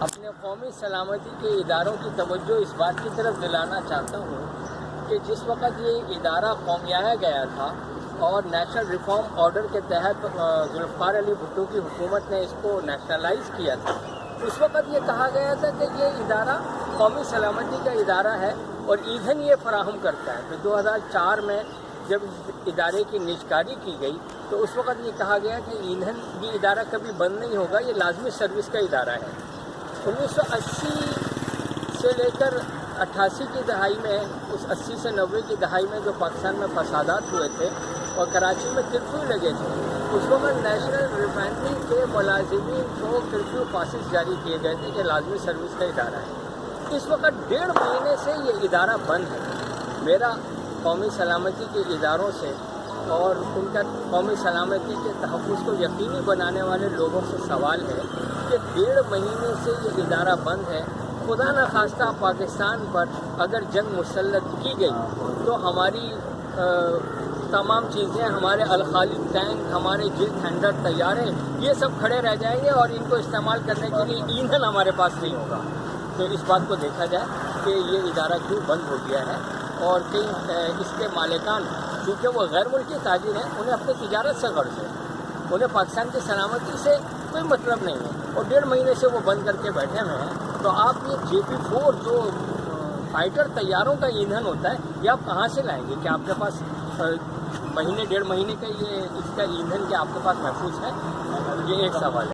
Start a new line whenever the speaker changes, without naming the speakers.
اپنے قومی سلامتی کے اداروں کی توجہ اس بات کی طرف دلانا چاہتا ہوں کہ جس وقت یہ ادارہ قومیایا گیا تھا اور نیشنل ریفارم آرڈر کے تحت ذوالفقار علی بھٹو کی حکومت نے اس کو نیشنلائز کیا تھا، اس وقت یہ کہا گیا تھا کہ یہ ادارہ قومی سلامتی کا ادارہ ہے اور ایندھن یہ فراہم کرتا ہے۔ پھر 2004 میں جب اس ادارے کی نجکاری کی گئی تو اس وقت یہ کہا گیا کہ ایندھن یہ ادارہ کبھی بند نہیں ہوگا، یہ لازمی سروس کا ادارہ ہے۔ 1980 سے لے کر 88 کی دہائی میں، اس 80 سے 90 کی دہائی میں جو پاکستان میں فسادات ہوئے تھے اور کراچی میں کرفیو لگے تھے، اس وقت نیشنل ریفائنری کے ملازمین کو کرفیو پاسز جاری کیے گئے تھے کہ لازمی سروس کا ادارہ ہے۔ اس وقت 1.5 مہینے سے یہ ادارہ بند ہے۔ میرا قومی سلامتی کے اداروں سے اور ان کا قومی سلامتی کے تحفظ کو یقینی بنانے والے لوگوں سے سوال ہے کہ 1.5 مہینے سے یہ ادارہ بند ہے۔ خدا نخواستہ پاکستان پر اگر جنگ مسلط کی گئی تو ہماری تمام چیزیں، ہمارے الخالی ٹینک، ہمارے جیٹ ہینڈر طیارے، یہ سب کھڑے رہ جائیں گے اور ان کو استعمال کرنے کے لیے ایندھن ہمارے پاس نہیں ہوگا۔ تو اس بات کو دیکھا جائے کہ یہ ادارہ کیوں بند ہو گیا ہے، اور کئی اس کے مالکان کیونکہ وہ غیر ملکی تاجر ہیں، انہیں اپنی تجارت سے غرض ہے، انہیں پاکستان کی سلامتی سے کوئی مطلب نہیں ہے، اور 1.5 مہینے سے وہ بند کر کے بیٹھے ہوئے ہیں۔ تو آپ یہ JP4 جو فائٹر طیاروں کا ایندھن ہوتا ہے، یہ آپ کہاں سے لائیں گے؟ کہ آپ کے پاس مہینے 1.5 مہینے کا یہ اس کا ایندھن کیا آپ کے پاس محفوظ ہے؟ یہ ایک سوال ہے۔